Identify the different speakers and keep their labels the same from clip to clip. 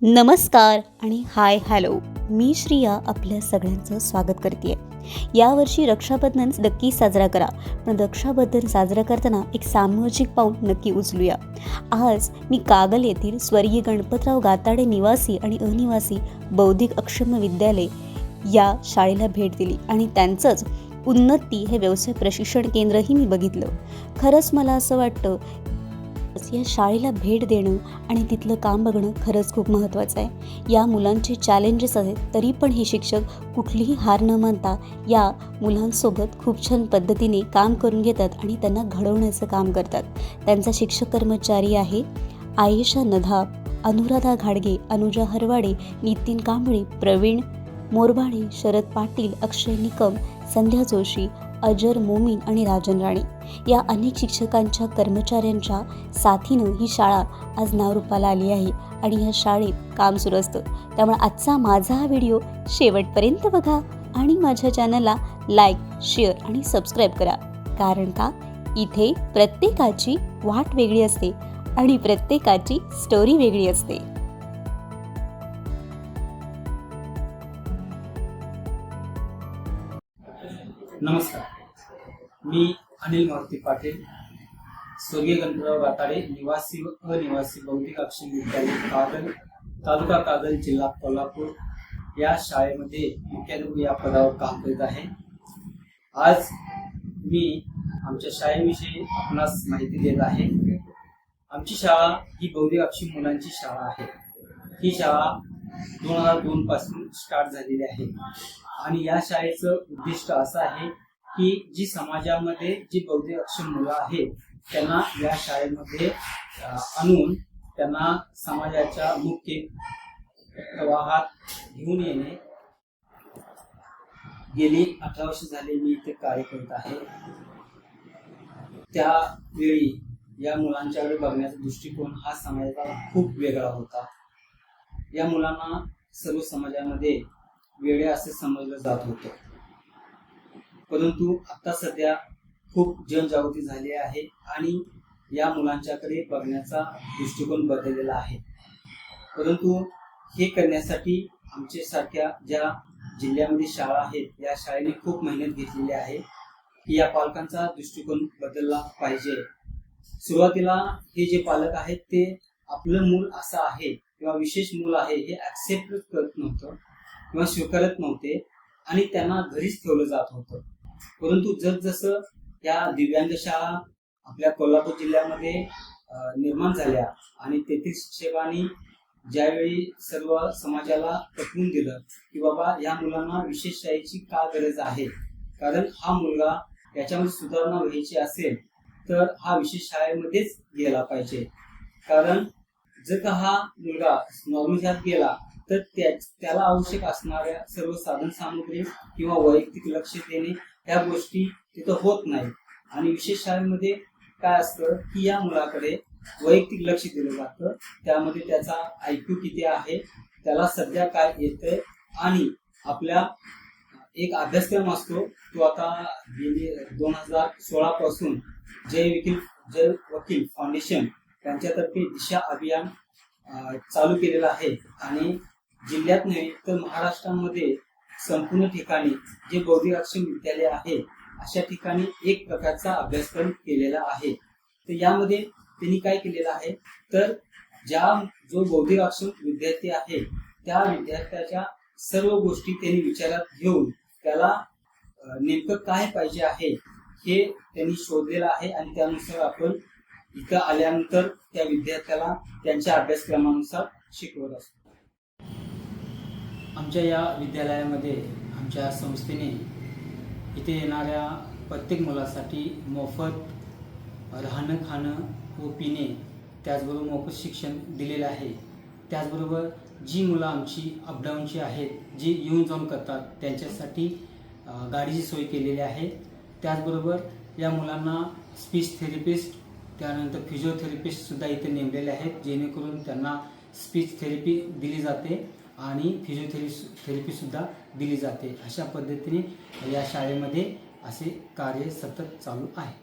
Speaker 1: नमस्कार आणि hi hello. मी श्रिया आपल्या सगळ्यांचं स्वागत करते आहे. यावर्षी रक्षाबंधन नक्की साजरा करा, पण रक्षाबंधन साजरा करताना एक सामाजिक पाऊल नक्की उचलूया. आज मी कागल येथील स्वर्गीय गणपतराव गाताडे निवासी आणि अनिवासी बौद्धिक अक्षम विद्यालय या शाळेला भेट दिली आणि त्यांचंच उन्नती हे व्यवसाय प्रशिक्षण केंद्रही मी बघितलं. खरंच मला असं वाटतं या शाळेला भेट देणं आणि तिथलं काम बघणं खरंच खूप महत्त्वाचं आहे. या मुलांचे चॅलेंजेस आहेत तरी पण हे शिक्षक कुठलीही हार न मानता या मुलांसोबत खूप छान पद्धतीने काम करून घेतात आणि त्यांना घडवण्याचं काम करतात. त्यांचा शिक्षक कर्मचारी आहे आयेशा नधाब, अनुराधा घाडगे, अनुजा हरवाडे, नितीन कांबळे, प्रवीण मोरबाडे, शरद पाटील, अक्षय निकम, संध्या जोशी, अजर मोमीन आणि राजन राणे या अनेक शिक्षकांच्या कर्मचाऱ्यांच्या साथीनं ही शाळा आज नावरूपाला आली आहे आणि या शाळेत काम सुरू असतं. त्यामुळे आजचा माझा हा व्हिडिओ शेवटपर्यंत बघा आणि माझ्या चॅनलला लाईक, शेअर आणि सबस्क्राईब करा. कारण का इथे प्रत्येकाची वाट वेगळी असते आणि प्रत्येकाची स्टोरी वेगळी असते.
Speaker 2: नमस्कार, मी अनिल मारुती पाटील, स्वर्गीय गणपतराव गाताडे निवासी व अनिवासी बौद्धिक अक्षम विद्यालय कागल, तालुका कागल, जिल्हा कोल्हापूर या शाळेमध्ये मुख्याध्यापक या पदावर काम करीत आहे. आज मी आमच्या शाळेविषयी आपणास माहिती देत आहे. आमची शाळा ही बौद्धिक अक्षम मुलांची शाळा आहे. ही शाळा 2002 पासून स्टार्ट झालेली आहे आणि या शाळेचं उद्दिष्ट असं आहे की जी समाजामध्ये जी बौद्धिक अक्षम मुलं आहेत त्यांना या शाळेमध्ये आणून त्यांना समाजाच्या मुख्य प्रवाहात घेऊन येणे. गेली 18 वर्ष झाले मी इथे कार्य करत आहे. त्यावेळी या मुलांच्याकडे बघण्याचा दृष्टिकोन हा समाजाचा खूप वेगळा होता. या मुलांना सर्व समाजामध्ये वेडे असे समजलं जात होतं, परंतु आता सध्या खूप जनजागृती झाली आहे आणि या मुलांच्याकडे बघण्याचा दृष्टिकोन बदललेला आहे. परंतु हे करण्यासाठी आमच्या सारख्या ज्या जिल्ह्यामध्ये शाळा आहेत या शाळेने खूप मेहनत घेतलेली आहे की या पालकांचा दृष्टिकोन बदलला पाहिजे. सुरुवातीला हे जे पालक आहेत ते आपलं मूल असं आहे किंवा विशेष मूल आहे हे ऍक्सेप्ट करत नव्हतं किंवा स्वीकारत नव्हते आणि त्यांना घरीच ठेवलं जात होतं. परंतु जसजसं या दिव्यांग शाळा आपल्या कोल्हापूर जिल्ह्यामध्ये निर्माण झाल्या आणि तेथील शिक्षकांनी ज्यावेळी सर्व समाजाला पटवून दिलं की बाबा या मुलांना विशेष शाळेची का गरज आहे, कारण हा मुलगा याच्यामध्ये सुधारणा व्हायची असेल तर हा विशेष शाळेमध्येच गेला पाहिजे. कारण जर का हा मुलगा नॉर्मल शाळेत गेला तर त्याला आवश्यक असणाऱ्या सर्व साधन सामुग्री किंवा वैयक्तिक लक्ष देणे ह्या गोष्टी तिथं होत नाही. आणि विशेष शाळेमध्ये काय असतं की या मुलाकडे वैयक्तिक लक्ष दिलं जातं. त्यामध्ये त्याचा IQ किती आहे, त्याला सध्या काय येतंय आणि आपल्या एक अभ्यासक्रम असतो तो आता 2016 पासून जय वकील फाउंडेशन त्यांच्यातर्फे दिशा अभियान चालू केलेलं आहे आणि जिल्ह्यात नाही तर महाराष्ट्रामध्ये संपूर्ण ठिकाणी जे बौद्धिक अक्षम विद्यालय आहे अशा ठिकाणी एक प्रकारचा अभ्यासक्रम केलेला आहे. तर यामध्ये त्यांनी काय केलेलं आहे तर जो बौद्धिक अक्षम विद्यार्थी आहे त्या विद्यार्थ्याच्या सर्व गोष्टी त्यांनी विचारात घेऊन त्याला नेमकं काय पाहिजे आहे हे त्यांनी शोधलेलं आहे आणि त्यानुसार आपण इथं आल्यानंतर त्या विद्यार्थ्याला त्यांच्या अभ्यासक्रमानुसार शिकवत असतो. आमच्या या विद्यालयामध्ये आमच्या संस्थेने इथे येणाऱ्या प्रत्येक मुलासाठी मोफत राहणं, खाणं व पिणे, त्याचबरोबर मोफत शिक्षण दिलेलं आहे. त्याचबरोबर जी मुलं आमची अपडाऊनची आहेत, जी येऊन जाऊन करतात त्यांच्यासाठी गाडीची सोय केलेली आहे. त्याचबरोबर या मुलांना स्पीच थेरपिस्ट, त्यानंतर फिजिओथेरपिस्टसुद्धा इथे नेमलेले आहेत, जेणेकरून त्यांना स्पीच थेरपी दिली जाते आणि फिजिओथेरपीसुद्धा दिली जाते. अशा पद्धतीने या शाळेमध्ये असे कार्य सतत चालू आहे.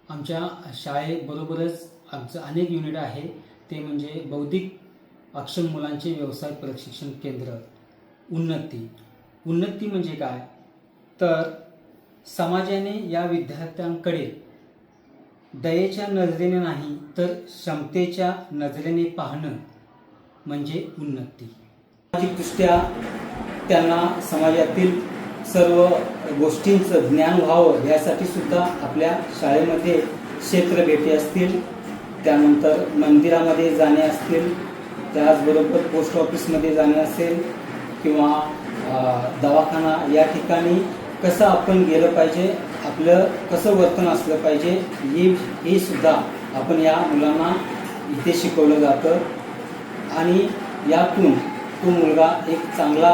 Speaker 2: आमच्या शाळेबरोबरच आमचं अनेक युनिट आहे, ते म्हणजे बौद्धिक अक्षम मुलांचे व्यवसाय प्रशिक्षण केंद्र उन्नती. उन्नती म्हणजे काय, तर समाजाने या विद्यार्थ्यांकडे दयेच्या नजरेने नाही तर क्षमतेच्या नजरेने पाहणं म्हणजे उन्नती. सामाजिकदृष्ट्या त्यांना समाजातील सर्व गोष्टींचं ज्ञान व्हावं यासाठी सुद्धा आपल्या शाळेमध्ये क्षेत्रभेटी असतील, त्यानंतर मंदिरामध्ये जाणे असतील, त्याचबरोबर पोस्ट ऑफिसमध्ये जाणे असेल किंवा दवाखाना या ठिकाणी कसं आपण गेलं पाहिजे, आपलं कसं वर्तन असलं पाहिजे हे सुद्धा आपण या मुलांना इथे शिकवलं जातं आणि यातून तो मुलगा एक चांगला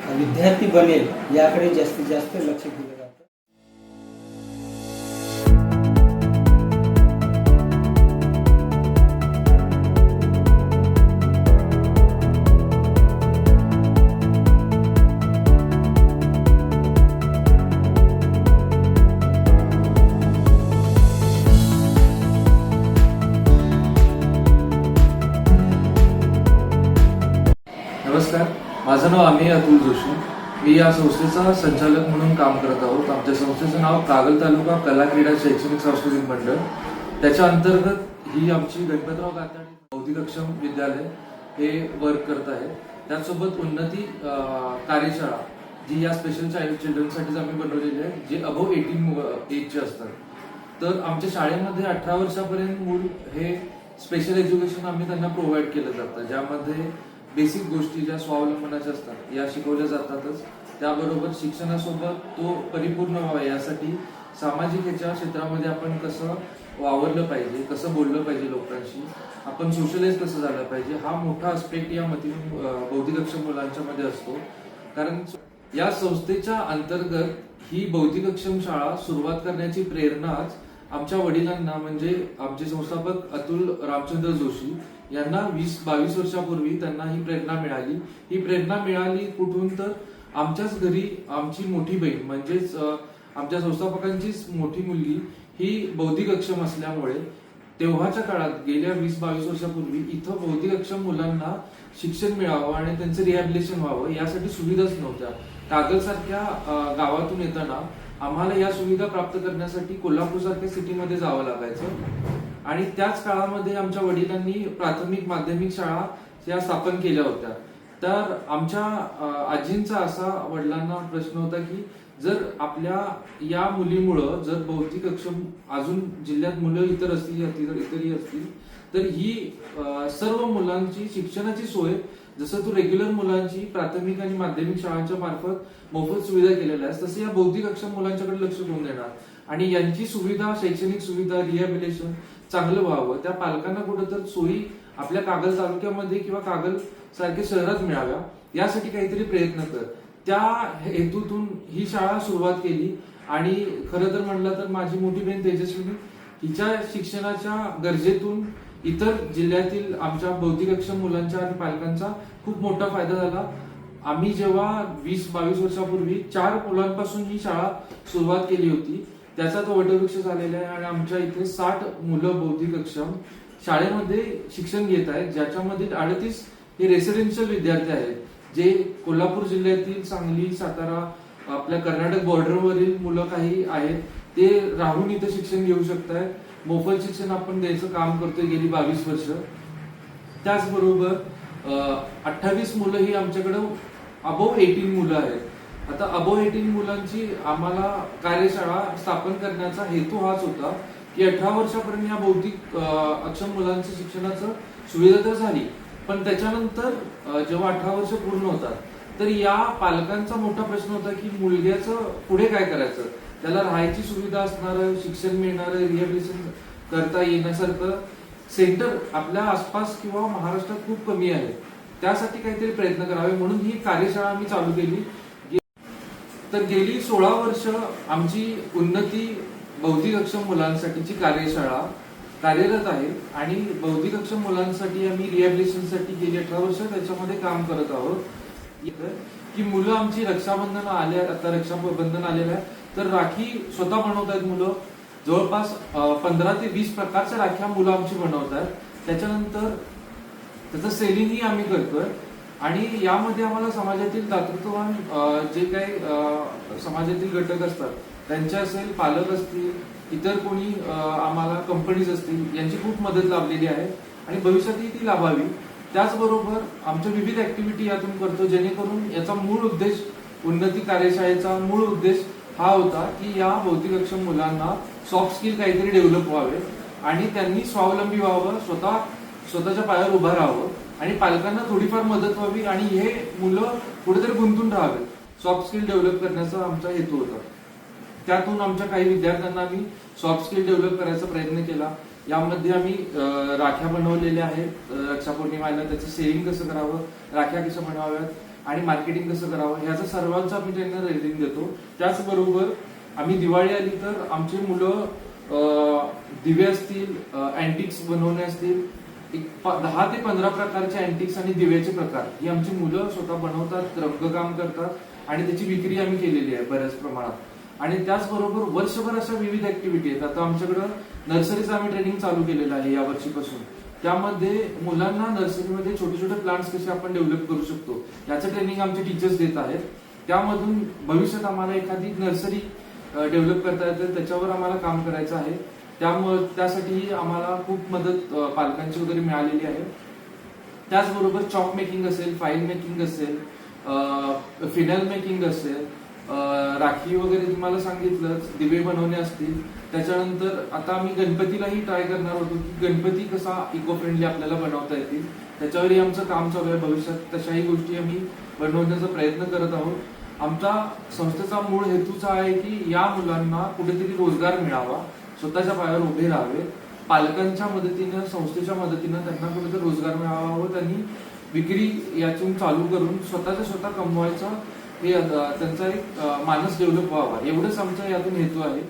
Speaker 2: विद्यार्थी बनेल याकडे जास्तीत जास्त लक्ष दिलं जातं.
Speaker 3: नमस्कार, माझं नाव अमेय अतुल जोशी. मी या संस्थेचा संचालक म्हणून काम करत आहोत. आमच्या संस्थेचं नाव कागल तालुका कला क्रीडा शैक्षणिक सांस्कृतिक मंडळ. त्याच्या अंतर्गत ही आमची गणपतराव गाताडे बौद्धिकक्षम विद्यालय हे वर्क करत आहे. त्याचसोबत उन्नती कार्यशाळा जी या स्पेशल चाइल्ड चिल्ड्रनसाठीच आम्ही बनवलेली आहे, जे अबोव 18 एजचे असतात. तर आमच्या शाळेमध्ये 18 वर्षापर्यंत मूल हे स्पेशल एज्युकेशन आम्ही त्यांना प्रोव्हाइड केलं जातं, ज्यामध्ये बेसिक गोष्टी ज्या स्वावलंबनाच्या असतात या शिकवल्या जातातच. त्याबरोबर शिक्षणासोबत तो परिपूर्ण व्हावा यासाठी सामाजिक ह्याच्या क्षेत्रामध्ये आपण कसं वावरलं पाहिजे, कसं बोललं पाहिजे लोकांशी, आपण सोशलाइज कसं झालं पाहिजे, हा मोठा आस्पेक्ट या बौद्धिकक्षम मुलांच्या मध्ये असतो. कारण या संस्थेच्या अंतर्गत ही बौद्धिकक्षम शाळा सुरुवात करण्याची प्रेरणाच आमच्या वडिलांना म्हणजे आमचे संस्थापक अतुल रामचंद्र जोशी यांना 20-22 वर्षापूर्वी त्यांना ही प्रेरणा मिळाली. ही प्रेरणा मिळाली कुठून, तर आमच्याच घरी आमची मोठी बहीण म्हणजेच आमच्या संस्थापकांचीच मोठी मुलगी ही बौद्धिकक्षम असल्यामुळे तेव्हाच्या काळात गेल्या 20-22 वर्षापूर्वी इथं बौद्धिकक्षम मुलांना शिक्षण मिळावं आणि त्यांचं रिहॅबिलिटेशन व्हावं यासाठी सुविधाच नव्हत्या. कागल सारख्या गावातून येताना आम्हाला या सुविधा प्राप्त करण्यासाठी कोल्हापूर सारख्या सिटीमध्ये जावं लागायचं आणि त्याच काळामध्ये आमच्या वडिलांनी प्राथमिक माध्यमिक शाळा या स्थापन केल्या होत्या. तर आमच्या आजींचा असा वडिलांना प्रश्न होता की जर आपल्या या मुलीमुळं जर बौद्धिकक्षम अजून जिल्ह्यात मुलं इतरही असतील तर ही सर्व मुलांची शिक्षणाची सोय जसं तू रेग्युलर मुलांची प्राथमिक आणि माध्यमिक शाळांच्या मार्फत मोफत सुविधा केलेल्या आहेत, तसं या बौद्धिकक्षम मुलांच्याकडे लक्ष कोण देणार आणि यांची सुविधा, शैक्षणिक सुविधा, रिहॅबिलिटेशन चांगलं व्हावं, त्या पालकांना कुठं तर सोयी आपल्या कागल तालुक्यामध्ये किंवा कागल सारख्या शहरात मिळाव्या यासाठी काहीतरी प्रयत्न कर. त्या हेतूतून ही शाळा सुरुवात केली आणि खरं तर म्हणलं तर माझी मोठी बहीण तेजस्विनी हिच्या शिक्षणाच्या गरजेतून इतर जिल्ह्यातील आमच्या बौद्धिकक्षम मुलांच्या आणि पालकांचा खूप मोठा फायदा झाला. आम्ही जेव्हा 20-22 वर्षापूर्वी 4 मुलांपासून ही शाळा सुरुवात केली होती त्याचा तो वटवृक्ष झालेला आहे आणि आमच्या इथे 60 मुलं बौद्धिकक्षम शाळेमध्ये शिक्षण घेत आहेत, ज्याच्यामध्ये 38 हे रेसिडेन्शियल विद्यार्थी आहेत, जे कोल्हापूर जिल्ह्यातील सांगली, सातारा, आपल्या कर्नाटक बॉर्डरवरील मुलं काही आहेत, ते राहून इथे शिक्षण घेऊ शकतात. मोफत शिक्षण आपण द्यायचं काम करतोय गेली 22 वर्ष. त्याचबरोबर 28 मुलं ही आमच्याकडे अबोव 18 मुलं आहेत. आता अबोव 18 मुलांची आम्हाला कार्यशाळा स्थापन करण्याचा हेतू हाच होता की 18 वर्षापर्यंत या बौद्धिक अक्षम मुलांच्या शिक्षणाचं सुविधा तर झाली, पण त्याच्यानंतर जेव्हा 18 वर्ष पूर्ण होतात तर या पालकांचा मोठा प्रश्न होता की मुलग्याचं पुढे काय करायचं, त्याला राहायची सुविधा असणारं, शिक्षण मिळणारं, रिहॅबिलिटेशन करता येण्यासारखं सेंटर आपल्या आसपास किंवा महाराष्ट्रात खूप कमी आहे. त्यासाठी काहीतरी प्रयत्न करावे म्हणून ही कार्यशाळा आम्ही चालू केली. तर गेली 16 वर्ष आमची उन्नती बौद्धिकक्षम मुलांसाठीची कार्यशाळा कार्यरत आहे आणि बौद्धिकक्षम मुलांसाठी आम्ही रिहॅबिलिटेशनसाठी गेली 18 वर्ष त्याच्यामध्ये काम करत आहोत. की मुलं आमची रक्षाबंधन आलेलं आहे तर राखी स्वतः बनवत आहेत मुलं. जवळपास 15 ते 20 प्रकारच्या राख्या मुलं आमची बनवत आहेत. त्याच्यानंतर त्याचं सेलिंगही आम्ही करतोय. आणि यामध्ये आम्हाला समाजातील दातृत्ववान जे काही समाजातील घटक असतात त्यांचे असेल, पालक असतील, इतर कोणी आम्हाला कंपनीज असतील, यांची खूप मदत लाभलेली आहे आणि भविष्यातही ती लाभावी. त्याचबरोबर आमच्या विविध ऍक्टिव्हिटी यातून करतो, जेणेकरून याचा मूळ उद्देश, उन्नती कार्यशाळेचा मूळ उद्देश हा होता की या भौतिकक्षम मुलांना सॉफ्ट स्किल काहीतरी डेव्हलप व्हावे आणि त्यांनी स्वावलंबी व्हावं, स्वतःच्या पायावर उभं राहावं आणि पालकांना थोडीफार मदत व्हावी आणि हे मुलं कुठेतरी गुंतून राहावे. सॉफ्ट स्किल डेव्हलप करण्याचा आमचा हेतू होता. त्यातून आमच्या काही विद्यार्थ्यांना आम्ही सॉफ्ट स्किल डेव्हलप करायचा प्रयत्न केला. यामध्ये आम्ही राख्या बनवलेल्या आहेत. रक्षापौर्णिमेला त्याचं सेलिंग कसं करावं, राख्या कशा बनवाव्यात आणि मार्केटिंग कसं करावं ह्याचं सर्वांचं आम्ही त्यांना ट्रेनिंग देतो. त्याचबरोबर आम्ही दिवाळी आली तर आमची मुलं दिवे असतील, अँटिक्स बनवणे असतील, 10 ते 15 प्रकारचे अँटिक्स आणि दिव्याचे प्रकार ही आमची मुलं स्वतः बनवतात, रंगकाम करतात आणि त्याची विक्री आम्ही केलेली आहे बऱ्याच प्रमाणात. आणि त्याचबरोबर वर्षभर अशा विविध ऍक्टिव्हिटी आहेत. आता आमच्याकडं नर्सरीचं आम्ही ट्रेनिंग चालू केलेलं आहे या वर्षीपासून. त्यामध्ये मुलांना नर्सरीमध्ये छोटे छोटे प्लांट्स कसे आपण डेव्हलप करू शकतो याचं ट्रेनिंग आमचे टीचर्स देत आहेत. त्यामधून भविष्यात आम्हाला एखादी नर्सरी डेव्हलप करता येते, त्याच्यावर आम्हाला काम करायचं आहे. त्यासाठी आम्हाला खूप मदत पालकांची वगैरे मिळालेली आहे. त्याचबरोबर चॉक मेकिंग असेल, फाईल मेकिंग असेल, फिनल मेकिंग असेल, राखी वगैरे तुम्हाला सांगितलं, दिवे बनवणे असतील. त्याच्यानंतर आता आम्ही गणपतीलाही ट्राय करणार होतो की गणपती कसा इको फ्रेंडली आपल्याला बनवता येतील, त्याच्यावरही आमचं काम चालू आहे. भविष्यात तशाही गोष्टी आम्ही बनवण्याचा प्रयत्न करत आहोत. आमच्या संस्थेचा मूळ हेतूचा आहे की या मुलांना कुठेतरी रोजगार मिळावा, स्वतःच्या पायावर उभे राहावे, पालकांच्या मदतीनं, संस्थेच्या मदतीनं त्यांना कुठेतरी रोजगार मिळावा व त्यांनी विक्री यातून चालू करून स्वतः कमवायचा हे त्यांचा एक मानस डेव्हलप व्हावा, एवढंच आमचा यातून हेतू आहे.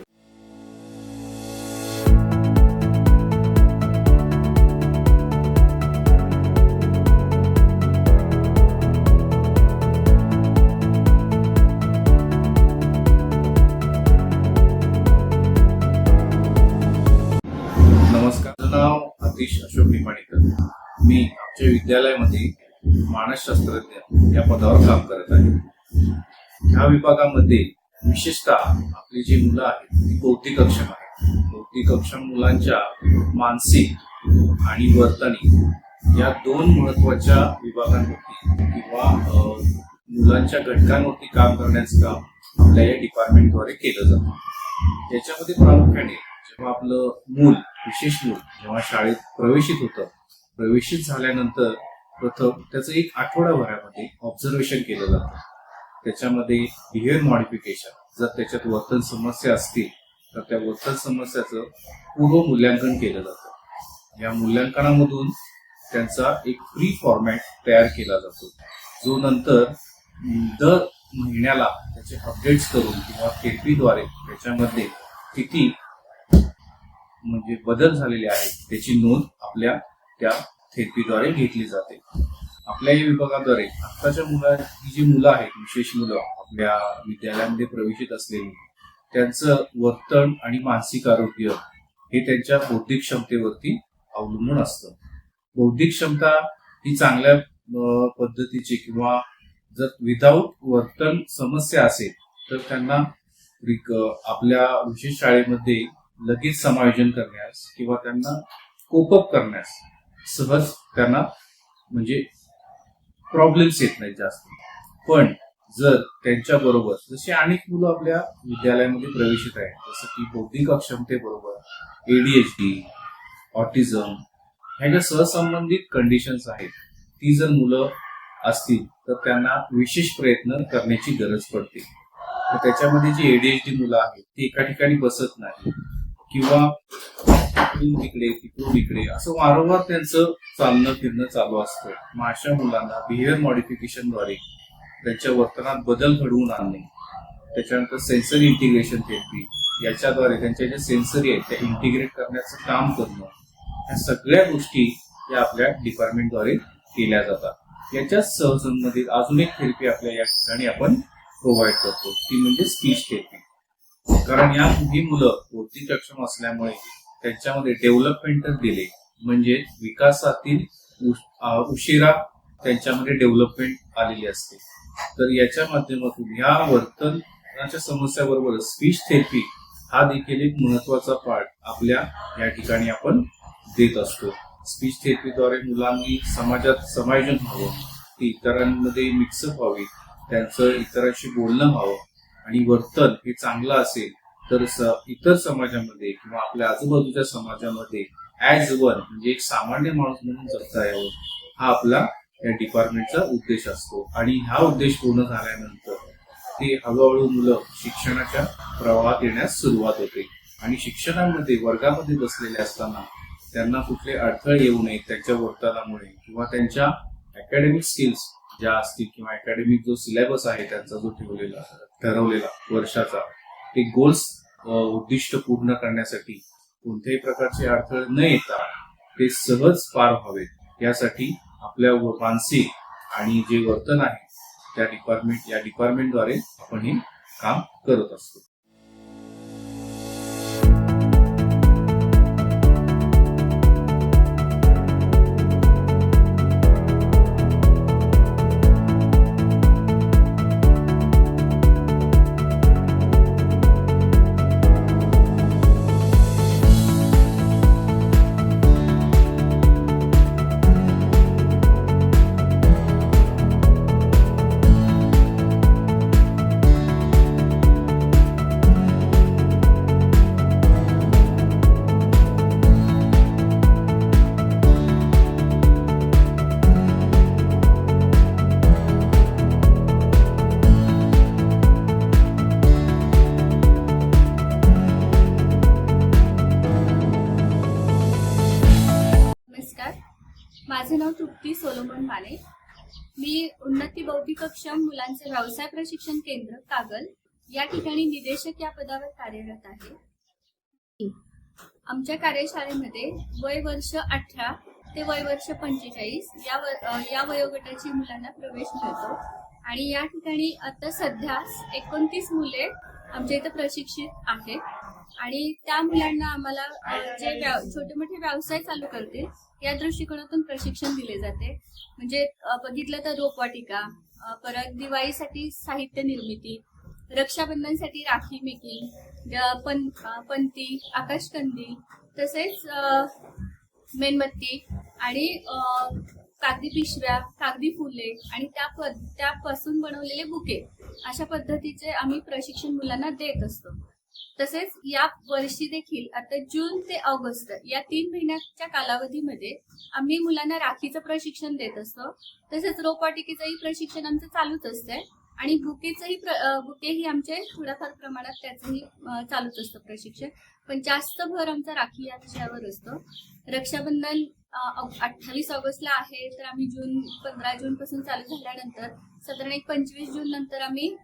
Speaker 4: नमस्कार, माझं नाव आतिश अशोक निमाणीकर. मी आमच्या विद्यालयामध्ये मानसशास्त्रज्ञ या पदावर काम करत आहे. ह्या विभागामध्ये विशेषतः आपली जी मुलं आहेत ती बौद्धिक अक्षम आहेत. बौद्धिक अक्षम मुलांच्या मानसिक आणि वर्तनिक या 2 महत्वाच्या विभागांवरती किंवा मुलांच्या घटकांवरती काम करण्याचं काम आपल्या या डिपार्टमेंटद्वारे केलं जातं. त्याच्यामध्ये प्रामुख्याने जेव्हा आपलं मूल, विशेष मूल जेव्हा शाळेत प्रवेशित झाल्यानंतर प्रथम त्याचं 1 आठवडाभरामध्ये ऑब्झर्वेशन केलं जातं. त्याच्यामध्ये बिहेवियर मॉडिफिकेशन, जर त्याच्यात वर्तन समस्या असतील तर त्या वर्तन समस्याचं पूर्व मूल्यांकन केलं जातं. या मूल्यांकनामधून त्यांचा एक प्री फॉर्मॅट तयार केला जातो, जो नंतर दर महिन्याला त्याचे अपडेट्स करून किंवा थेरपीद्वारे त्याच्यामध्ये किती म्हणजे बदल झालेले आहेत त्याची नोंद आपल्या त्या थेरपीद्वारे घेतली जाते. आपल्या या विभागाद्वारे आत्ताच्या जी मुलं आहेत, विशेष मुलं आपल्या विद्यालयामध्ये प्रवेशित असलेली, त्यांचं वर्तन आणि मानसिक आरोग्य हे त्यांच्या बौद्धिक क्षमतेवरती अवलंबून असतं. बौद्धिक क्षमता ही चांगल्या पद्धतीची किंवा जर विदाऊट वर्तन समस्या असेल तर त्यांना आपल्या विशेष शाळेमध्ये लगेच समायोजन करण्यास किंवा त्यांना कोपअप करण्यास सहज त्यांना म्हणजे प्रॉब्लेम्स येत नाहीत जास्त. पण जर त्यांच्या बरोबर जशी अनेक मुलं आपल्या विद्यालयामध्ये प्रवेशित आहेत, जसं की बौद्धिक अक्षमतेबरोबर ADHD, ऑटिझम ह्या ज्या सहसंबंधित कंडिशन्स आहेत, ती जर मुलं असतील तर त्यांना विशेष प्रयत्न करण्याची गरज पडते. तर त्याच्यामध्ये जी ADHD मुलं आहेत ती एका ठिकाणी बसत नाही किंवा तिकडून इकडे असं वारंवार त्यांचं चालणं फिरणं चालू असतं. मग अशा मुलांना बिहेवियर मॉडिफिकेशनद्वारे त्यांच्या वर्तनात बदल घडवून आणणे, त्याच्यानंतर सेन्सरी इंटिग्रेशन थेरपी याच्याद्वारे त्यांच्या ज्या सेन्सरी आहेत त्या इंटिग्रेट करण्याचं काम करणं, ह्या सगळ्या गोष्टी या आपल्या डिपार्टमेंटद्वारे केल्या जातात. याच्या सहसंबंधित अजून एक थेरपी आपल्या या ठिकाणी आपण प्रोव्हाइड करतो, ती म्हणजे स्पीच थेरपी. कारण ही मुलं बौद्धिक अक्षम असल्यामुळे त्यांच्यामध्ये डेव्हलपमेंटल डिले म्हणजे विकासातील उशिरा त्यांच्यामध्ये डेव्हलपमेंट आलेली असते. तर याच्या माध्यमातून ह्या वर्तनाच्या समस्याबरोबर स्पीच थेरपी हा देखील एक महत्वाचा पार्ट आपल्या या ठिकाणी आपण देत असतो. स्पीच थेरपीद्वारे मुलांनी समाजात समायोजन व्हावं, ती इतरांमध्ये मिक्सअप व्हावी, त्यांचं इतरांशी बोलणं व्हावं आणि वर्तन हे चांगलं असेल तर इतर समाजामध्ये किंवा आपल्या आजूबाजूच्या समाजामध्ये ऍज वन म्हणजे एक सामान्य माणूस म्हणून जगता यावं, हा आपला या डिपार्टमेंटचा उद्देश असतो. आणि हा उद्देश पूर्ण झाल्यानंतर ते हळूहळू मुलं शिक्षणाच्या प्रवाहात येण्यास सुरुवात होते. आणि शिक्षणामध्ये वर्गामध्ये बसलेले असताना त्यांना कुठले अडथळे येऊ नये त्यांच्या वर्तनामुळे किंवा त्यांच्या अकॅडमिक स्किल्स ज्या असतील किंवा अकॅडमिक जो सिलेबस आहे त्यांचा जो ठरवलेला वर्षाचा, ते गोल्स उद्दिष्ट पूर्ण करण्यासाठी कोणत्याही प्रकारचे अडथळे न येता ते सहज पार व्हावेत यासाठी आपल्या मानसिक आणि जे वर्तन आहे या डिपार्टमेंटद्वारे आपण हे काम करत असतो.
Speaker 5: माझे नाव तृप्ती सोलोमन माने. मी उन्नती बौद्धिकक्षम मुलांचे व्यवसाय प्रशिक्षण केंद्र कागल या ठिकाणी निदेशक या पदावर कार्यरत आहे. आमच्या कार्यशाळेमध्ये वय वर्ष 18 ते वय वर्ष 45 या वयोगटाची मुलांना प्रवेश मिळतो. आणि या ठिकाणी आता सध्या 29 मुले आमच्या इथं प्रशिक्षित आहेत. आणि त्या मुलांना आम्हाला जे छोटे मोठे व्यवसाय चालू करतील या दृष्टिकोनातून प्रशिक्षण दिले जाते. म्हणजे बघितलं तर रोपवाटिका, परत दिवाळीसाठी साहित्य निर्मिती, रक्षाबंधनसाठी राखी मेकिंग, पंती, आकाशकंदील, तसेच मेणबत्ती आणि कागदी पिशव्या, कागदी फुले आणि त्यापासून बनवलेले बुके अशा पद्धतीचे आम्ही प्रशिक्षण मुलांना देत असतो. तसेच या वर्षी देखील आता जून ते ऑगस्ट या 3 महिन्याच्या कालावधीमध्ये आम्ही मुलांना राखीचं प्रशिक्षण देत असतो. तसेच रोपवाटिकेचंही प्रशिक्षण आमचं चालूच असतंय आणि बुकेही आमचे थोड्याफार प्रमाणात त्याचंही चालूच असतं प्रशिक्षण. पण जास्त भर आमचा राखी या विषयावर असतो. रक्षाबंधन 28 ऑगस्टला आहे, तर आम्ही 15 जून पासून चालू झाल्यानंतर साधारण 25 जून नंतर आम्ही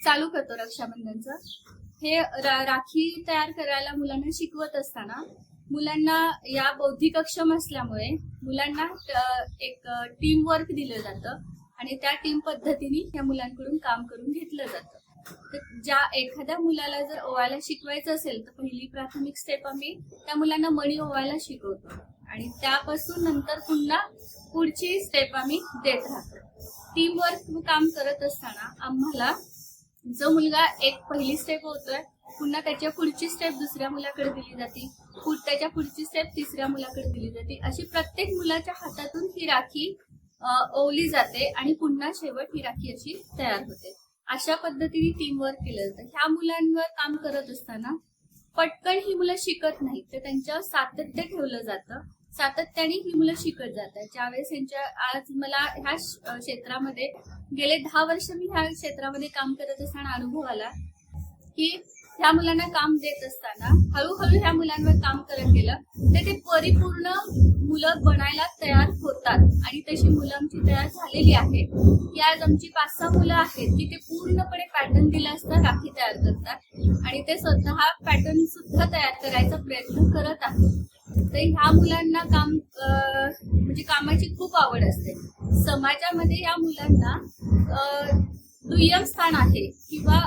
Speaker 5: चालू करतो रक्षाबंधनचं. हे राखी तयार करायला मुलांना शिकवत असताना मुलांना या बौद्धिकक्षम असल्यामुळे मुलांना एक टीम वर्क दिलं जातं आणि त्या टीम पद्धतीने या मुलांकडून काम करून घेतलं जातं. तर ज्या एखाद्या मुलाला जर ओवायला शिकवायचं असेल तर पहिली प्राथमिक स्टेप आम्ही त्या मुलांना मणी ओवायला शिकवतो आणि त्यापासून नंतर पुन्हा पुढची स्टेप आम्ही देत राहतो. टीम वर्क काम करत असताना आम्हाला जो मुलगा एक पहिली स्टेप होतोय पुन्हा त्याच्या पुढची स्टेप दुसऱ्या मुलाकडे दिली जाते, त्याच्या पुढची स्टेप तिसऱ्या मुलाकडे दिली जाते. अशी प्रत्येक मुलाच्या हातातून ही राखी ओवली जाते आणि पुन्हा शेवट ही राखी अशी तयार होते. अशा पद्धतीने टीम वर्क केलं जातं. ह्या मुलांवर काम करत असताना पटकन ही मुलं शिकत नाहीत, तर त्यांच्यावर सातत्य ठेवलं जातं. सातत्याने ही मुलं शिकत जातात. ज्यावेळेस आज मला ह्या क्षेत्रामध्ये गेले 10 वर्ष मी ह्या क्षेत्रामध्ये काम करत असताना अनुभव आला की ह्या मुलांना काम देत असताना हळूहळू ह्या मुलांवर काम करत गेलं तर ते परिपूर्ण मुलं बनायला तयार होतात. आणि तशी मुलं आमची तयार झालेली आहेत की आज आमची 5-6 मुलं आहेत की ते पूर्णपणे पॅटर्न दिला असता राखी तयार करतात आणि ते स्वतः पॅटर्न सुद्धा तयार करायचा प्रयत्न करत आहेत. तर ह्या मुलांना म्हणजे कामाची खूप आवड असते. समाजामध्ये या मुलांना दुय्यम स्थान आहे किंवा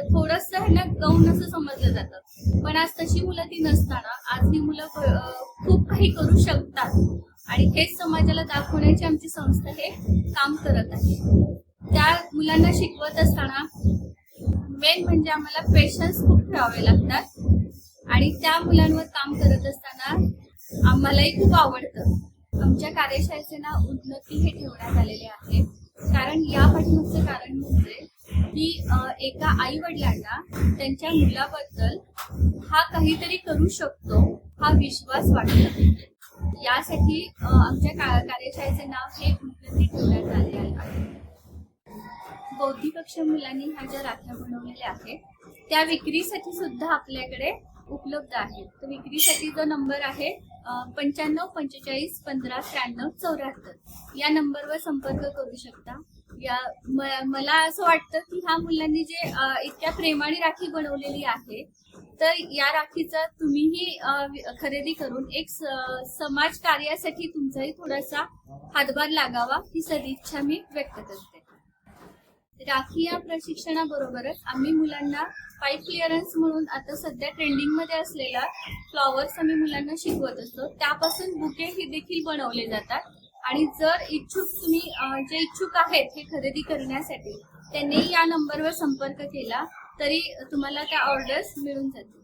Speaker 5: थोडंसं ह्यांना गौण असं समजलं जातं. पण आज तशी मुलं ती नसताना आज ही मुलं खूप काही करू शकतात आणि हेच समाजाला दाखवण्याची आमची संस्था हे काम करत आहे. त्या मुलांना शिकवत असताना मेन म्हणजे आम्हाला पेशन्स खूप ठेवावे लागतात आणि त्या मुलांवर काम करत असताना आम्हालाही खूप आवडतं. आमच्या कार्यशाळेचे नाव उन्नती हे ठेवण्यात आलेले आहे, कारण या पाठीमागचं कारण म्हणजे की एका आई वडिलांना त्यांच्या मुलाबद्दल हा काहीतरी करू शकतो हा विश्वास वाटतो. यासाठी आमच्या कार्यशाळेचे नाव हे उन्नती ठेवण्यात आले आहे. बौद्धिकक्षम मुलांनी ह्या ज्या राख्या बनवलेल्या आहेत त्या विक्रीसाठी सुद्धा आपल्याकडे उपलब्ध आहेत. तर विक्रीसाठी जो नंबर आहे 95 45 15 93 74 या नंबरवर संपर्क करू शकता. मला असं वाटतं की ह्या मुलांनी जे इतक्या प्रेमाने राखी बनवलेली आहे, तर या राखीचा तुम्हीही खरेदी करून एक समाज कार्यासाठी तुमचाही थोडासा हातभार लागावा ही सदिच्छा मी व्यक्त करते. राखी या प्रशिक्षणाबरोबरच आम्ही मुलांना पाईप क्लिअरन्स म्हणून आता सध्या ट्रेंडिंग मध्ये असलेला फ्लॉवर्स आम्ही मुलांना शिकवत असतो. त्यापासून बुके हे देखील बनवले जातात आणि जर तुम्ही जे इच्छुक आहेत हे खरेदी करण्यासाठी त्यांनी या नंबरवर संपर्क केला तरी तुम्हाला त्या ऑर्डर्स मिळून जातील.